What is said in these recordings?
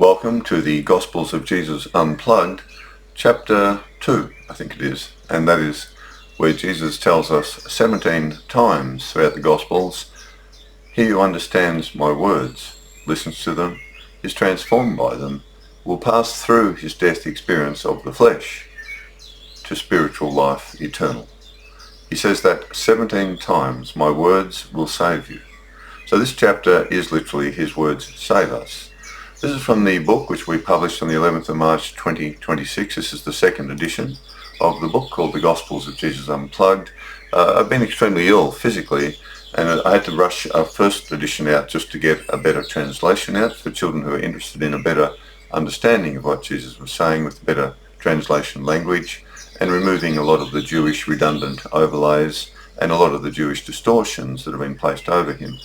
Welcome to the Gospels of Jesus Unplugged, chapter 2, I think it is, and that is where Jesus tells us 17 times throughout the Gospels, he who understands my words, listens to them, is transformed by them, will pass through his death experience of the flesh to spiritual life eternal. He says that 17 times, my words will save you. So this chapter is literally his words save us. This is from the book which we published on the 11th of March 2026. This is the second edition of the book called the Gospels of Jesus Unplugged. I've been extremely ill physically, and I had to rush our first edition out just to get a better translation out for children who are interested in a better understanding of what Jesus was saying with better translation language, and removing a lot of the Jewish redundant overlays and a lot of the Jewish distortions that have been placed over him.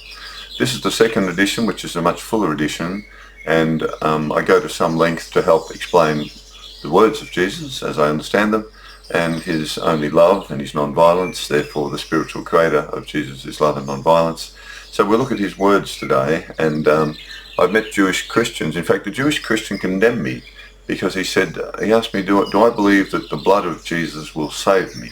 This is the second edition, which is a much fuller edition, and I go to some length to help explain the words of Jesus as I understand them, and his only love and his non-violence. Therefore, the spiritual creator of Jesus is love and non-violence. So we'll look at his words today, and I've met Jewish Christians. In fact, a Jewish Christian condemned me because he asked me, do I believe that the blood of Jesus will save me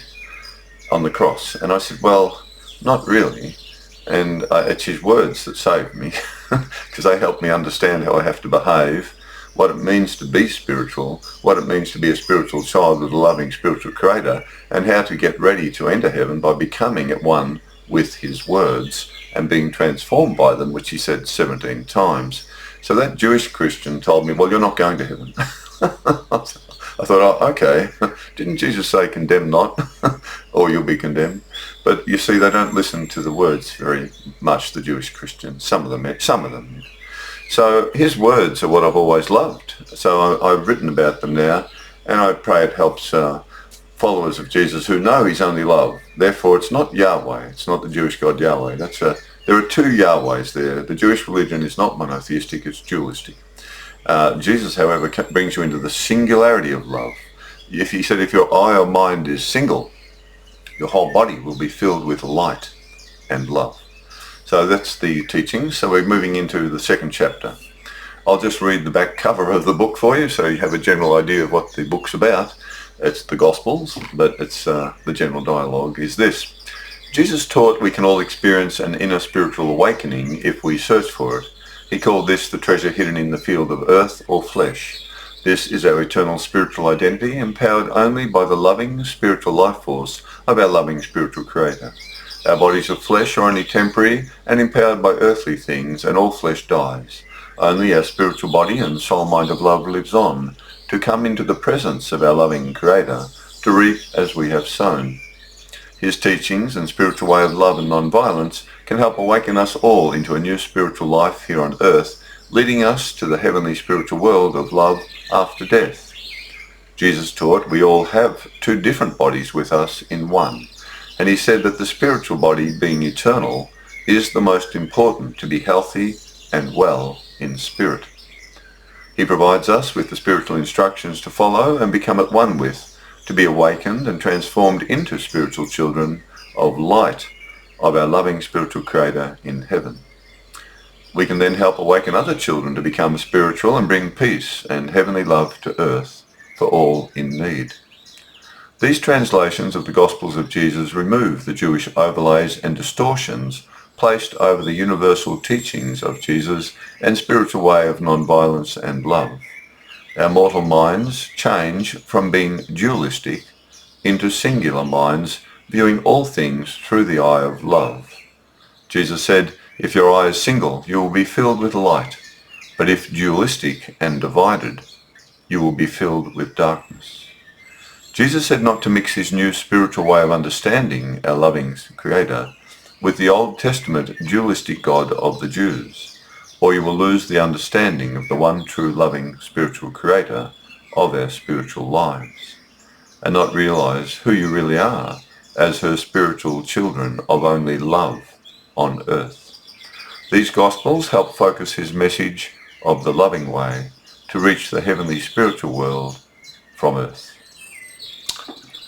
on the cross? And I said, well, not really. And it's his words that saved me because they help me understand how I have to behave, what it means to be spiritual, what it means to be a spiritual child with a loving spiritual creator, and how to get ready to enter heaven by becoming at one with his words and being transformed by them, which he said 17 times. So that Jewish Christian told me, well, you're not going to heaven. I thought, oh, okay, didn't Jesus say condemn not, or you'll be condemned? But you see, they don't listen to the words very much, the Jewish Christians, some of them. So his words are what I've always loved. So I've written about them now, and I pray it helps followers of Jesus who know he's only love. Therefore, it's not Yahweh, it's not the Jewish God Yahweh. There are two Yahwehs there. The Jewish religion is not monotheistic, it's dualistic. Jesus, however, brings you into the singularity of love. He said, if your eye or mind is single, your whole body will be filled with light and love. So that's the teaching. So we're moving into the second chapter. I'll just read the back cover of the book for you so you have a general idea of what the book's about. It's the Gospels, but it's the general dialogue is this. Jesus taught we can all experience an inner spiritual awakening if we search for it. He called this the treasure hidden in the field of earth or flesh. This is our eternal spiritual identity, empowered only by the loving spiritual life force of our loving spiritual creator. Our bodies of flesh are only temporary and empowered by earthly things, and all flesh dies. Only our spiritual body and soul mind of love lives on, to come into the presence of our loving creator, to reap as we have sown. His teachings and spiritual way of love and non-violence can help awaken us all into a new spiritual life here on earth, leading us to the heavenly spiritual world of love after death. Jesus taught we all have two different bodies with us in one, and he said that the spiritual body, being eternal, is the most important to be healthy and well in spirit. He provides us with the spiritual instructions to follow and become at one with, to be awakened and transformed into spiritual children of light of our loving spiritual creator in heaven. We can then help awaken other children to become spiritual and bring peace and heavenly love to earth for all in need. These translations of the Gospels of Jesus remove the Jewish overlays and distortions placed over the universal teachings of Jesus and spiritual way of non-violence and love. Our mortal minds change from being dualistic into singular minds, viewing all things through the eye of love. Jesus said, if your eye is single, you will be filled with light, but if dualistic and divided, you will be filled with darkness. Jesus said not to mix his new spiritual way of understanding our loving Creator with the Old Testament dualistic God of the Jews, or you will lose the understanding of the one true loving spiritual Creator of our spiritual lives, and not realize who you really are as her spiritual children of only love on earth. These Gospels help focus his message of the loving way to reach the heavenly spiritual world from earth.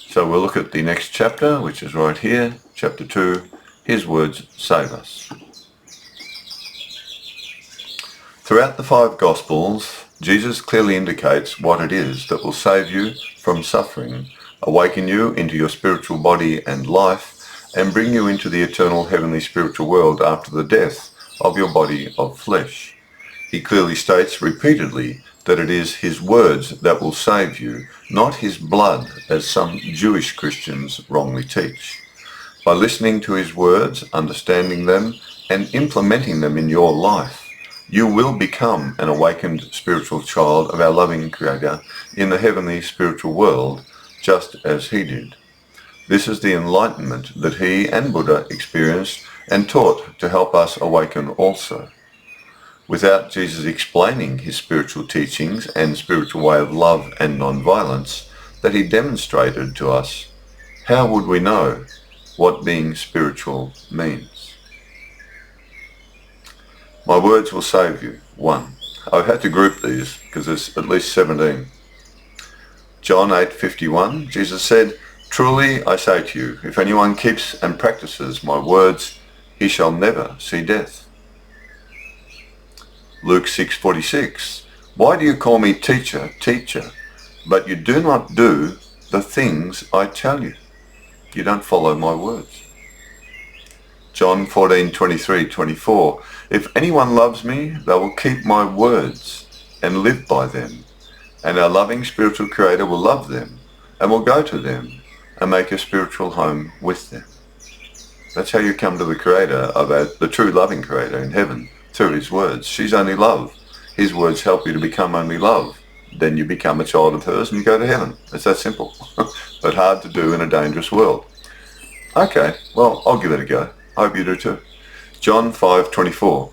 So we'll look at the next chapter, which is right here, chapter 2, his words save us. Throughout the 5 Gospels, Jesus clearly indicates what it is that will save you from suffering, awaken you into your spiritual body and life, and bring you into the eternal heavenly spiritual world after the death of your body of flesh. He clearly states repeatedly that it is his words that will save you, not his blood, as some Jewish Christians wrongly teach. By listening to his words, understanding them, and implementing them in your life, you will become an awakened spiritual child of our loving Creator in the heavenly spiritual world, just as he did. This is the enlightenment that he and Buddha experienced and taught to help us awaken also. Without Jesus explaining his spiritual teachings and spiritual way of love and non-violence that he demonstrated to us, how would we know what being spiritual means? My words will save you. 1. I've had to group these because there's at least 17. John 8:51, Jesus said, "Truly I say to you, if anyone keeps and practices my words, he shall never see death." Luke 6:46, "Why do you call me teacher, teacher, but you do not do the things I tell you?" You don't follow my words. John 14:23-24, "If anyone loves me, they will keep my words and live by them. And our loving spiritual Creator will love them and will go to them and make a spiritual home with them." That's how you come to the Creator, the true loving Creator in heaven, through his words. She's only love. His words help you to become only love. Then you become a child of hers and you go to heaven. It's that simple, but hard to do in a dangerous world. Okay, well, I'll give it a go. I hope you do too. John 5:24,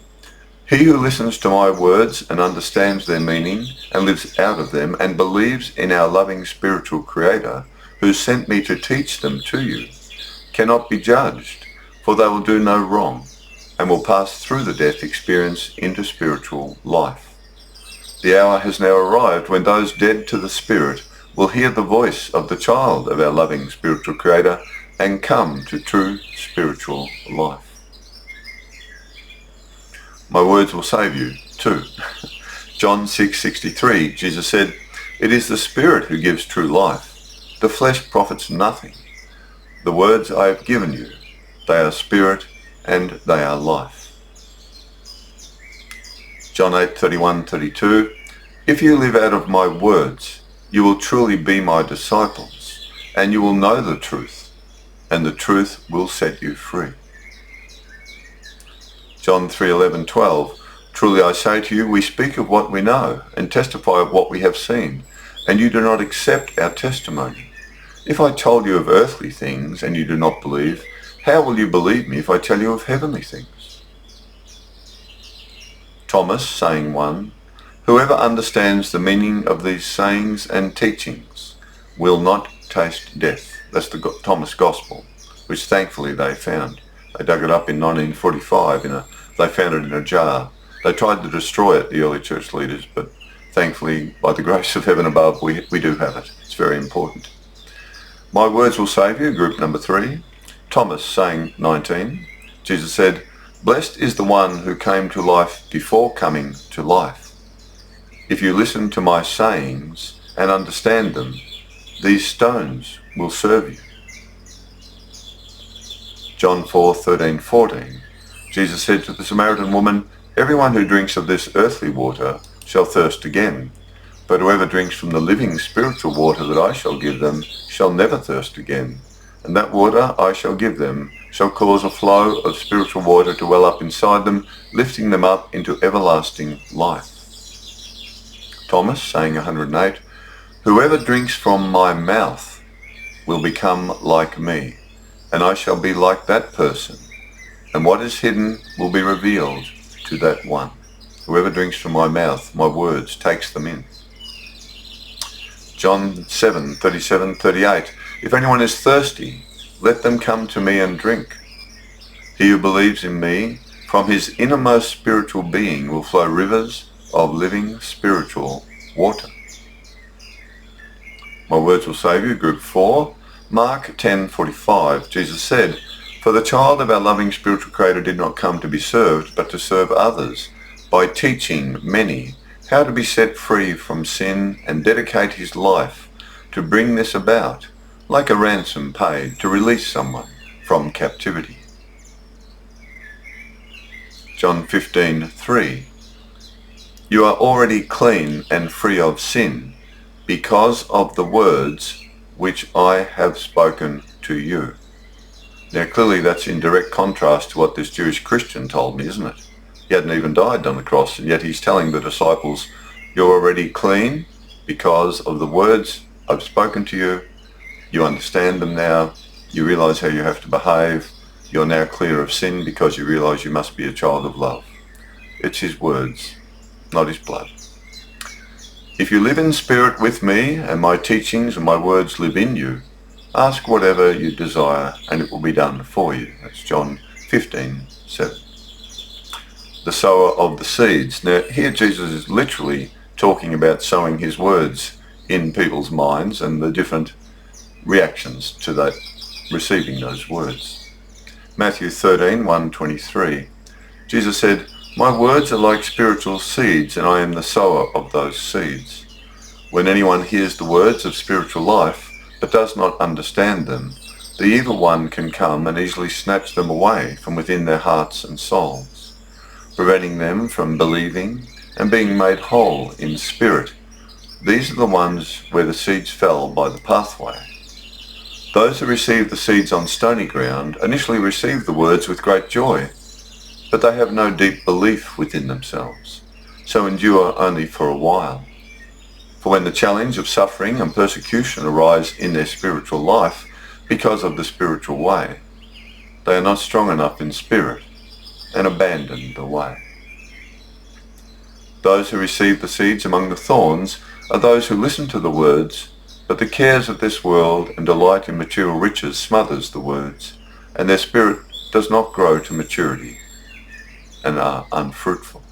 "He who listens to my words and understands their meaning and lives out of them and believes in our loving spiritual Creator who sent me to teach them to you cannot be judged, for they will do no wrong and will pass through the death experience into spiritual life. The hour has now arrived when those dead to the Spirit will hear the voice of the child of our loving spiritual Creator and come to true spiritual life." My words will save you too. John 6:63, Jesus said, "It is the Spirit who gives true life. The flesh profits nothing. The words I have given you, they are spirit and they are life." John 8:31-32, "If you live out of my words, you will truly be my disciples, and you will know the truth, and the truth will set you free." John 3:11-12, "Truly I say to you, we speak of what we know and testify of what we have seen, and you do not accept our testimony. If I told you of earthly things and you do not believe, how will you believe me if I tell you of heavenly things?" Thomas, saying 1, "Whoever understands the meaning of these sayings and teachings will not taste death." That's the Thomas Gospel, which thankfully they found. They dug it up in 1945. They found it in a jar. They tried to destroy it, the early church leaders, but thankfully, by the grace of heaven above, we do have it. It's very important. My words will save you, group number 3. Thomas, saying 19, Jesus said, "Blessed is the one who came to life before coming to life. If you listen to my sayings and understand them, these stones will serve you." John 4:13-14, Jesus said to the Samaritan woman, "Everyone who drinks of this earthly water shall thirst again, but whoever drinks from the living spiritual water that I shall give them shall never thirst again. And that water I shall give them shall cause a flow of spiritual water to well up inside them, lifting them up into everlasting life." Thomas, saying 108, "Whoever drinks from my mouth will become like me, and I shall be like that person, and what is hidden will be revealed to that one." Whoever drinks from my mouth, my words, takes them in. John 7:37-38, "If anyone is thirsty, let them come to me and drink. He who believes in me, from his innermost spiritual being will flow rivers of living spiritual water." My words will save you, group 4. Mark 10:45, Jesus said, "For the child of our loving spiritual Creator did not come to be served, but to serve others, by teaching many how to be set free from sin and dedicate his life to bring this about, like a ransom paid to release someone from captivity. John 15:3. You are already clean and free of sin because of the words which I have spoken to you. Now clearly that's in direct contrast to what this Jewish Christian told me, isn't it? He hadn't even died on the cross, and yet he's telling the disciples, you're already clean because of the words I've spoken to you. You understand them now. You realize how you have to behave. You're now clear of sin because you realize you must be a child of love. It's his words, not his blood. If you live in spirit with me and my teachings and my words live in you, ask whatever you desire and it will be done for you. That's John 15:7. The sower of the seeds. Now here Jesus is literally talking about sowing his words in people's minds and the different reactions to that, receiving those words. Matthew 13:1-23. Jesus said, my words are like spiritual seeds, and I am the sower of those seeds. When anyone hears the words of spiritual life, but does not understand them, the evil one can come and easily snatch them away from within their hearts and souls, preventing them from believing and being made whole in spirit. These are the ones where the seeds fell by the pathway. Those who receive the seeds on stony ground initially receive the words with great joy, but they have no deep belief within themselves, so endure only for a while. For when the challenge of suffering and persecution arise in their spiritual life because of the spiritual way, they are not strong enough in spirit and abandon the way. Those who receive the seeds among the thorns are those who listen to the words, but the cares of this world and delight in material riches smothers the words, and their spirit does not grow to maturity and are unfruitful.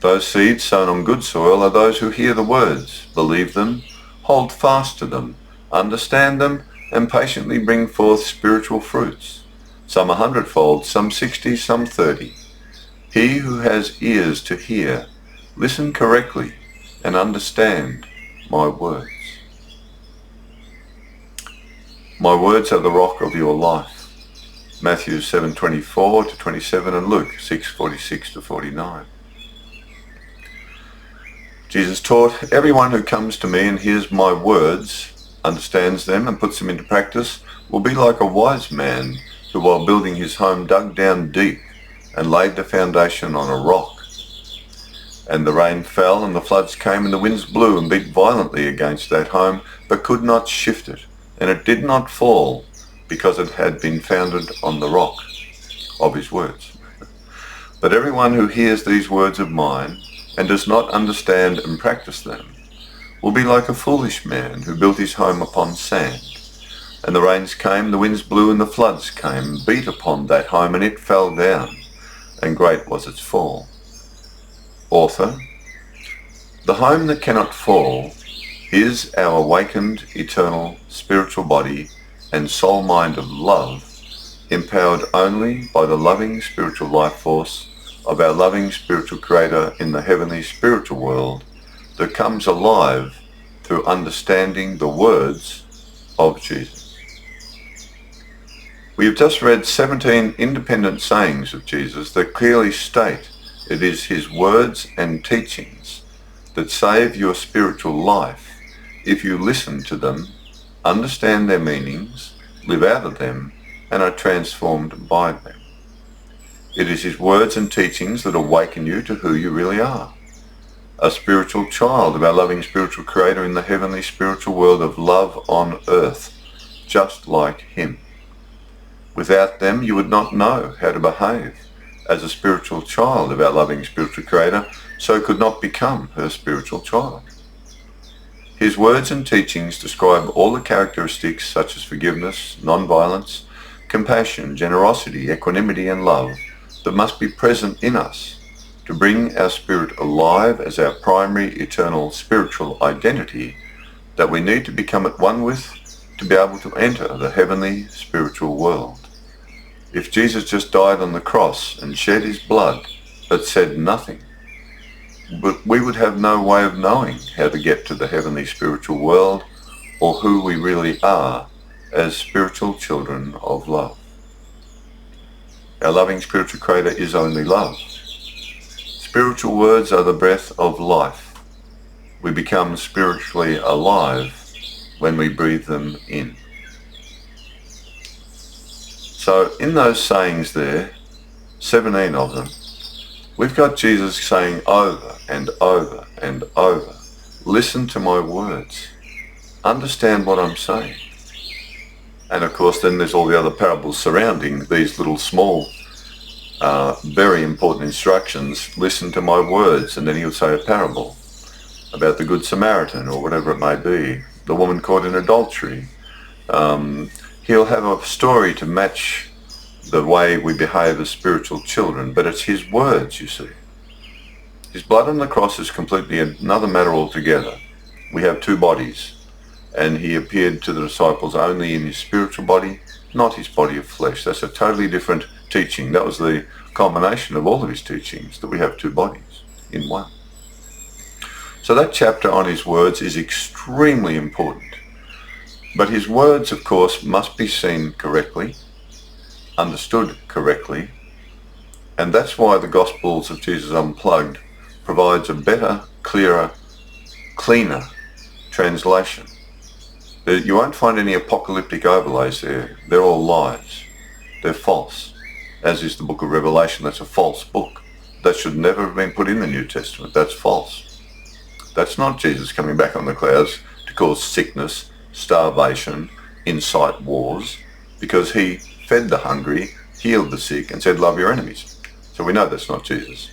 Those seeds sown on good soil are those who hear the words, believe them, hold fast to them, understand them, and patiently bring forth spiritual fruits, some 100-fold, some 60, some 30. He who has ears to hear, listen correctly and understand my words. My words are the rock of your life. Matthew 7:24-27 and Luke 6:46-49. Jesus taught, everyone who comes to me and hears my words, understands them and puts them into practice, will be like a wise man who while building his home dug down deep and laid the foundation on a rock. And the rain fell and the floods came and the winds blew and beat violently against that home, but could not shift it. And it did not fall because it had been founded on the rock of his words. But everyone who hears these words of mine and does not understand and practice them will be like a foolish man who built his home upon sand. And the rains came, the winds blew, and the floods came and beat upon that home, and it fell down, and great was its fall. Author, the home that cannot fall is our awakened, eternal, spiritual body and soul mind of love, empowered only by the loving spiritual life force of our loving spiritual creator in the heavenly spiritual world that comes alive through understanding the words of Jesus. We have just read 17 independent sayings of Jesus that clearly state it is his words and teachings that save your spiritual life if you listen to them, understand their meanings, live out of them, and are transformed by them. It is his words and teachings that awaken you to who you really are, a spiritual child of our loving spiritual creator in the heavenly spiritual world of love on earth, just like him. Without them, you would not know how to behave as a spiritual child of our loving spiritual creator, so could not become her spiritual child. His words and teachings describe all the characteristics such as forgiveness, non-violence, compassion, generosity, equanimity, and love that must be present in us to bring our spirit alive as our primary eternal spiritual identity that we need to become at one with to be able to enter the heavenly spiritual world. If Jesus just died on the cross and shed his blood but said nothing. But we would have no way of knowing how to get to the heavenly spiritual world or who we really are as spiritual children of love. Our loving spiritual creator is only love. Spiritual words are the breath of life. We become spiritually alive when we breathe them in. So in those sayings there, 17 of them, we've got Jesus saying over and over and over, listen to my words, understand what I'm saying. And of course then there's all the other parables surrounding these little small, very important instructions. Listen to my words, and then he'll say a parable about the Good Samaritan or whatever it may be, the woman caught in adultery. He'll have a story to match the way we behave as spiritual children, but it's his words, you see. His blood on the cross is completely another matter altogether. We have two bodies, and he appeared to the disciples only in his spiritual body, not his body of flesh. That's a totally different teaching. That was the culmination of all of his teachings, that we have two bodies in one. So that chapter on his words is extremely important. But his words, of course, must be seen correctly, understood correctly, and that's why the Gospels of Jesus Unplugged provides a better, clearer, cleaner translation. You won't find any apocalyptic overlays there. They're all lies. They're false. As is the book of Revelation. That's a false book. That should never have been put in the New Testament. That's false. That's not Jesus coming back on the clouds to cause sickness, starvation, incite wars, because he fed the hungry, healed the sick, and said, love your enemies. So we know that's not Jesus.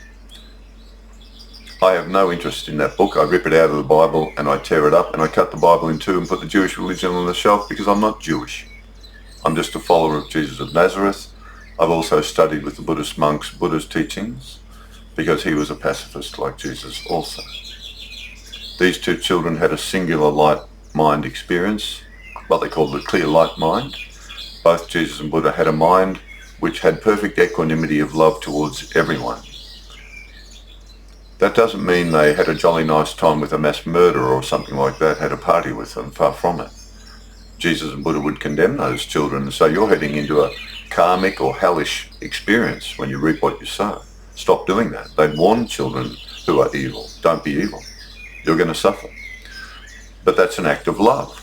I have no interest in that book. I rip it out of the Bible and I tear it up and I cut the Bible in two and put the Jewish religion on the shelf, because I'm not Jewish. I'm just a follower of Jesus of Nazareth. I've also studied with the Buddhist monks Buddha's teachings, because he was a pacifist like Jesus also. These two children had a singular light mind experience, what they called the clear light mind. Both Jesus and Buddha had a mind which had perfect equanimity of love towards everyone. That doesn't mean they had a jolly nice time with a mass murderer or something like that, had a party with them, far from it. Jesus and Buddha would condemn those children and say, you're heading into a karmic or hellish experience when you reap what you sow. Stop doing that. They'd warn children who are evil, don't be evil. You're going to suffer. But that's an act of love.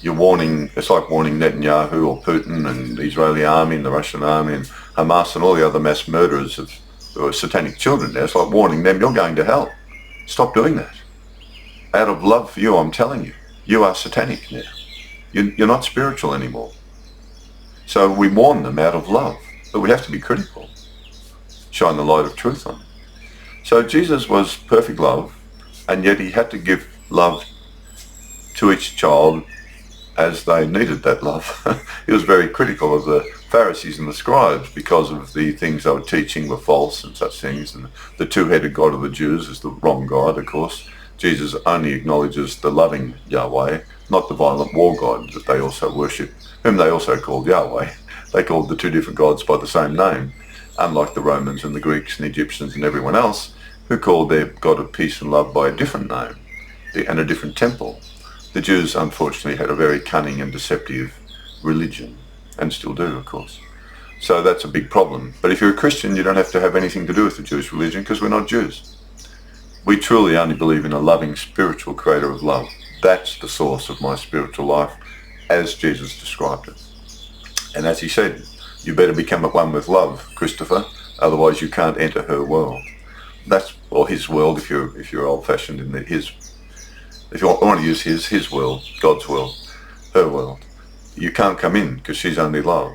You're warning, it's like warning Netanyahu or Putin and the Israeli army and the Russian army and Hamas and all the other mass murderers of satanic children there. It's like warning them, you're going to hell. Stop doing that. Out of love for you, I'm telling you, you are satanic now. You're not spiritual anymore. So we warn them out of love, but we have to be critical. Shine the light of truth on them. So Jesus was perfect love, and yet he had to give love to each child as they needed that love. He was very critical of the Pharisees and the scribes because of the things they were teaching were false and such things. And the two-headed God of the Jews is the wrong God, of course. Jesus only acknowledges the loving Yahweh, not the violent war God that they also worship, whom they also called Yahweh. They called the two different gods by the same name, unlike the Romans and the Greeks and Egyptians and everyone else, who called their God of peace and love by a different name and a different temple. The Jews, unfortunately, had a very cunning and deceptive religion, and still do, of course. So that's a big problem. But if you're a Christian, you don't have to have anything to do with the Jewish religion, because we're not Jews. We truly only believe in a loving spiritual creator of love. That's the source of my spiritual life, as Jesus described it. And as he said, you better become at one with love, Christopher, otherwise you can't enter her world. Or his world, if you're old-fashioned in his. If you want to use his world, God's world, her world, you can't come in because she's only love.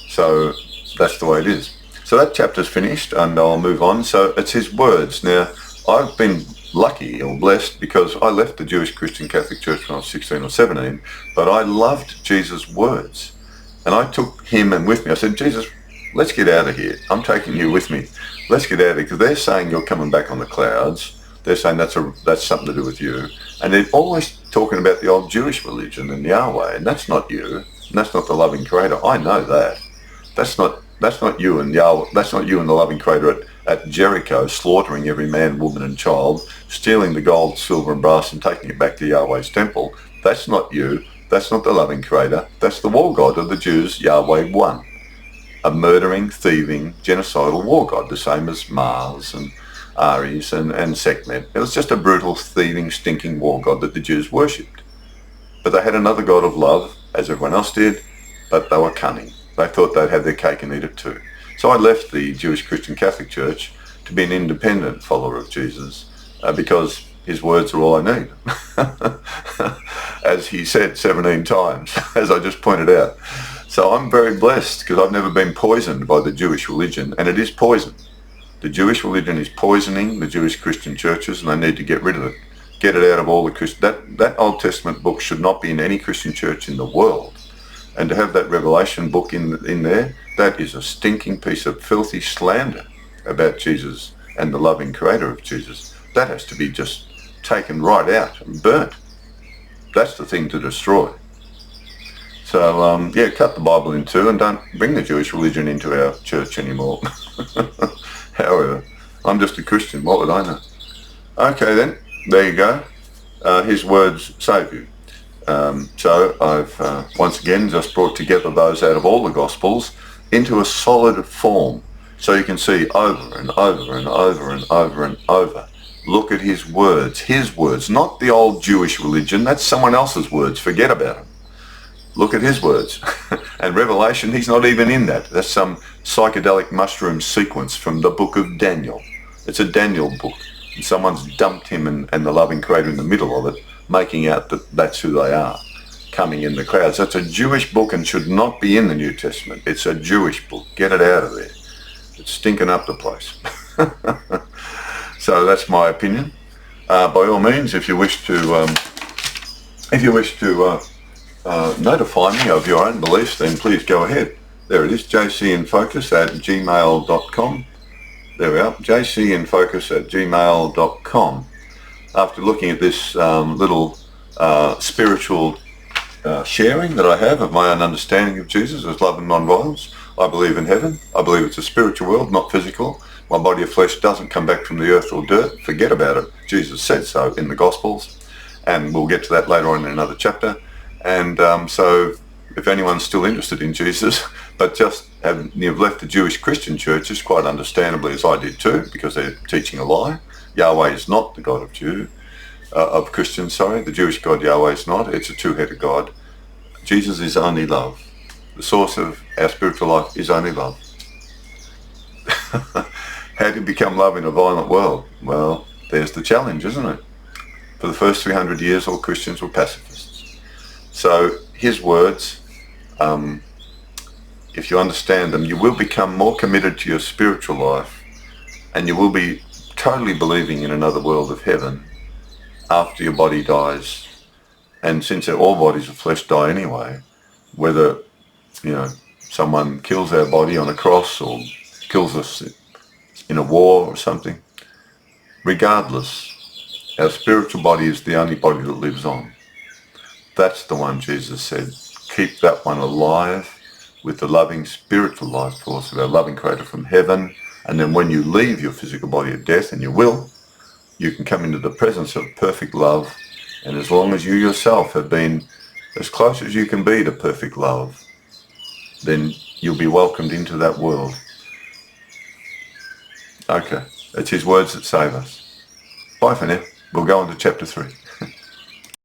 So that's the way it is. So that chapter's finished, and I'll move on. So it's his words. Now, I've been lucky or blessed because I left the Jewish Christian Catholic Church when I was 16 or 17, but I loved Jesus' words. And I took him and with me. I said, Jesus, let's get out of here. I'm taking you with me. Let's get out of here, because they're saying you're coming back on the clouds. They're saying that's something to do with you. And they're always talking about the old Jewish religion and Yahweh, and that's not you. And that's not the loving creator. I know that. That's not you and Yahweh. That's not you and the loving creator at Jericho, slaughtering every man, woman and child, stealing the gold, silver and brass and taking it back to Yahweh's temple. That's not you. That's not the loving Creator. That's the war god of the Jews, Yahweh one. A murdering, thieving, genocidal war god, the same as Mars and Ares and Sekhmet. It was just a brutal, thieving, stinking war god that the Jews worshipped. But they had another god of love, as everyone else did, but they were cunning. They thought they'd have their cake and eat it too. So I left the Jewish Christian Catholic Church to be an independent follower of Jesus because his words are all I need. As he said 17 times, as I just pointed out. So I'm very blessed because I've never been poisoned by the Jewish religion, and it is poison. The Jewish religion is poisoning the Jewish Christian churches, and they need to get rid of it. Get it out of all the Christian... That Old Testament book should not be in any Christian church in the world. And to have that Revelation book in there, that is a stinking piece of filthy slander about Jesus and the loving Creator of Jesus. That has to be just taken right out and burnt. That's the thing to destroy. So, yeah, cut the Bible in two and don't bring the Jewish religion into our church anymore. However, I'm just a Christian. What would I know? Okay then, there you go. His words save you. So I've once again just brought together those out of all the Gospels into a solid form. So you can see over and over and over and over and over. Look at his words, not the old Jewish religion. That's someone else's words. Forget about them. Look at his words. And Revelation, he's not even in that. That's some psychedelic mushroom sequence from the book of Daniel. It's a Daniel book. And someone's dumped him and the loving Creator in the middle of it, making out that that's who they are, coming in the clouds. That's a Jewish book and should not be in the New Testament. It's a Jewish book. Get it out of there. It's stinking up the place. So that's my opinion. By all means, if you wish to notify me of your own beliefs, then please go ahead. There it is, jcinfocus@gmail.com. There we are, jcinfocus@gmail.com. After looking at this little spiritual sharing that I have of my own understanding of Jesus as love and non-violence, I believe in heaven. I believe it's a spiritual world, not physical. My body of flesh doesn't come back from the earth or dirt. Forget about it. Jesus said so in the Gospels, and we'll get to that later on in another chapter. And so if anyone's still interested in Jesus, but you've left the Jewish Christian churches, quite understandably, as I did too, because they're teaching a lie. Yahweh is not the God of Christians, The Jewish God Yahweh is not. It's a two-headed God. Jesus is only love. The source of our spiritual life is only love. How to become love in a violent world? Well, there's the challenge, isn't it? For the first 300 years, all Christians were pacifists. So his words, if you understand them, you will become more committed to your spiritual life, and you will be totally believing in another world of heaven after your body dies. And since all bodies of flesh die anyway, whether someone kills our body on a cross or kills us in a war or something, regardless, our spiritual body is the only body that lives on. That's the one Jesus said, keep that one alive with the loving spiritual life force of our loving Creator from heaven. And then when you leave your physical body at death, and you will, you can come into the presence of perfect love. And as long as you yourself have been as close as you can be to perfect love, then you'll be welcomed into that world. Okay, it's his words that save us. Bye for now. We'll go on to chapter 3.